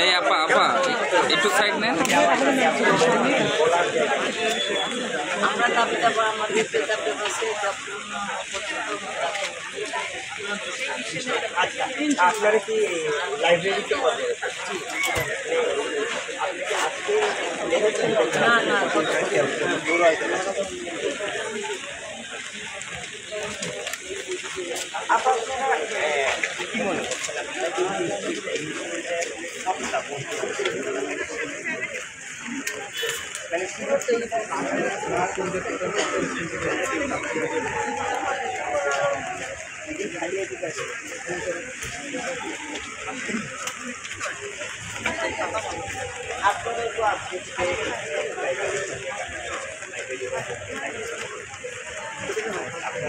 এই আপা আপা একটু সাইড নেন। আমরা দাবি দেবো আমাদের দাবি হচ্ছে আপনারা কি লাইব্রেরিতে না না আপনারা কি মনে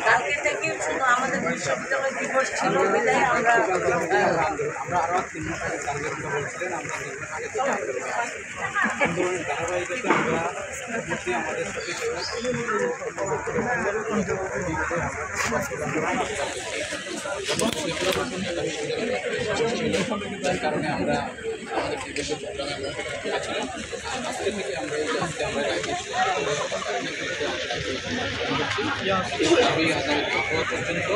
কালকে থেকে শুধু আমাদের বিশ্ববিদ্যালয় দিবস ছিল বিদায় আমরা আরো 3 মাস আগে টার্গেট বলছিলেন আমরা আন্দোলনের ধারাবাহিকতায় আমরা আমাদের সাথে কারণে আমরা আমাদের বিভিন্ন প্রোগ্রামে আজকে থেকে আমরা এই আজকে আমরা পর্যন্ত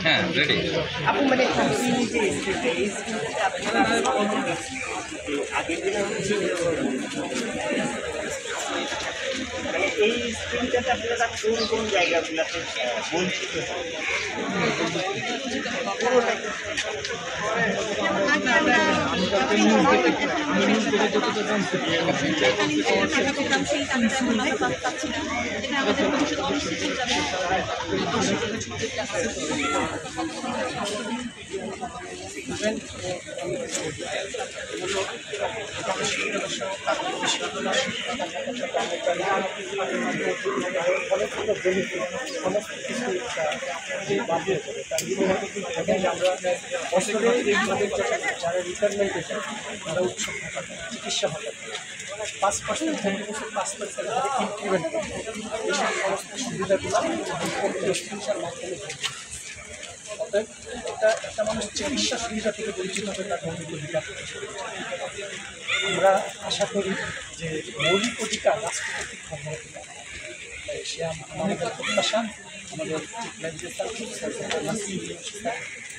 হ্যাঁ রেডি। আপনি মানে আগের দিনে মানে এই স্ক্রিনটাতে আপনারা কোন কোন জায়গাগুলোতে বঞ্চিত সমস্ত কিছু আমরা বছরে যারা রিটায়ারমেন্ট হয়েছে তারা উৎসব চিকিৎসা হবে 5% 5% ইনক্রিমেন্ট এইসব সমস্ত সুবিধাগুলো চিকিৎসার মাধ্যমে অতএব একটা মানুষ চিকিৎসা সুবিধা থেকে বঞ্চিত হবে তার মৌলিক অধিকার। আমরা আশা করি যে মৌলিক অধিকার রাষ্ট্রপতির ক্ষমতা সে আমাদের প্রত্যাশা আমাদের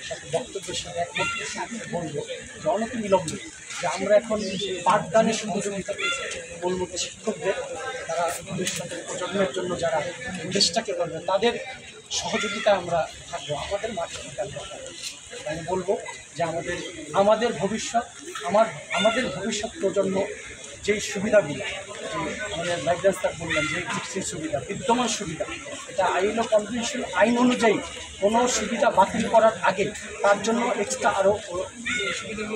সাথে বক্তব্যের সাথে একমত বলবো যে অনতিবিলম্বে যে আমরা এখন পাঠদানের সহযোগিতা বলবো যে শিক্ষকদের তারা ভবিষ্যতের প্রজন্মের জন্য যারা দেশটাকে করবে তাদের সহযোগিতা আমরা থাকবো আমাদের মাঠে আমি বলবো যে আমাদের ভবিষ্যৎ আমাদের ভবিষ্যৎ প্রজন্ম যেই সুবিধাগুলো আমাদের লাইব্রেরি স্যার বললেন যে এক্সিস্টিং সুবিধা বিদ্যমান সুবিধা এটা আইন ও কনভেনশন আইন অনুযায়ী কোনো সুবিধা বাতিল করার আগে তার জন্য এক্সট্রা আরও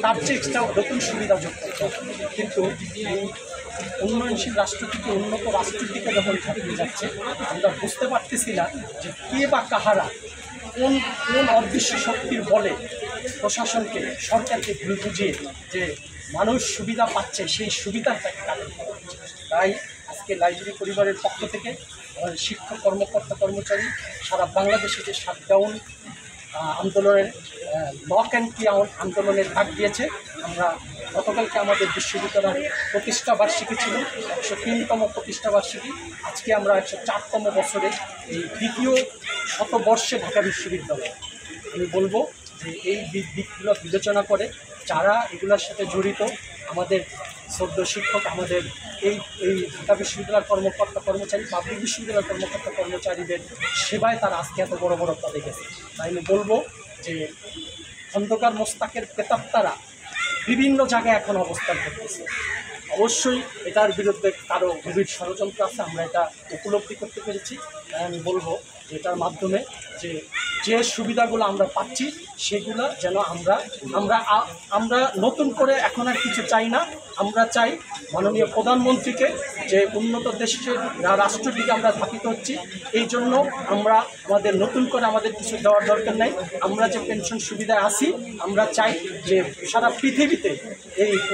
তার চেয়ে এক্সট্রা নতুন সুবিধা যোগ করতে হবে। কিন্তু এই উন্নয়নশীল রাষ্ট্র থেকে উন্নত রাষ্ট্রের দিকে যখন ঝাঁপিয়ে যাচ্ছে আমরা বুঝতে পারতেছি না যে কে বা কাহারা কোন কোন অদৃশ্য শক্তির বলে প্রশাসনকে সরকারকে ভুল বুঝিয়ে যে মানুষ সুবিধা পাচ্ছে সেই সুবিধাটাকে কাজে লাগাচ্ছে। তাই আজকে লাইব্রেরি পরিবারের পক্ষ থেকে আমাদের শিক্ষক কর্মকর্তা কর্মচারী সারা বাংলাদেশে যে শাটডাউন আন্দোলনের লক অ্যান্ড কি আন্দোলনের ডাক দিয়েছে আমরা গতকালকে আমাদের বিশ্ববিদ্যালয়ের প্রতিষ্ঠা বার্ষিকী ছিল 103তম প্রতিষ্ঠা বার্ষিকী আজকে আমরা 104তম বছরে এই দ্বিতীয় শতবর্ষে ঢাকা বিশ্ববিদ্যালয় আমি বলবো যে এই দিকগুলো বিবেচনা করে যারা এগুলোর সাথে জড়িত আমাদের শ্রদ্ধ শিক্ষক আমাদের এই ঢাকা বিশ্ববিদ্যালয়ের কর্মকর্তা কর্মচারী পাবলিক বিশ্ববিদ্যালয়ের কর্মকর্তা কর্মচারীদের সেবায় তারা আজকে এত বড় বড় পদে গেছে তাই আমি বলবো যে খন্দকার মোস্তাকের প্রেতাত্মারা বিভিন্ন জায়গায় এখন অবস্থান করতেছে অবশ্যই এটার বিরুদ্ধে কারো গভীর ষড়যন্ত্র আছে আমরা এটা উপলব্ধি করতে পেরেছি তাই আমি বলবো যে এটার মাধ্যমে যে যে সুবিধাগুলো আমরা পাচ্ছি সেগুলো যেন আমরা নতুন করে এখন আর কিছু চাই না। আমরা চাই মাননীয় প্রধানমন্ত্রীকে যে উন্নত দেশের রাষ্ট্রের দিকে আমরা ধাবিত হচ্ছি, এই জন্য আমরা আমাদের নতুন করে আমাদের কিছু দেওয়ার দরকার নেই। আমরা যে পেনশন সুবিধায় আছি, আমরা চাই যে সারা পৃথিবীতে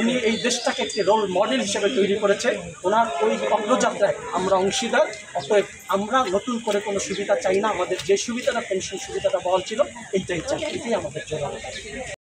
উনি এই দেশটাকে একটি রোল মডেল হিসেবে তৈরি করেছে, ওনার ওই অগ্রযাত্রায় আমরা অংশীদার। অতএব আমরা নতুন করে কোনো সুবিধা চাই না, আমাদের যে সুবিধাটা পেনশন সুবিধাটা বহাল ছিল এইটাই চাই, এটাই আমাদের জন্য।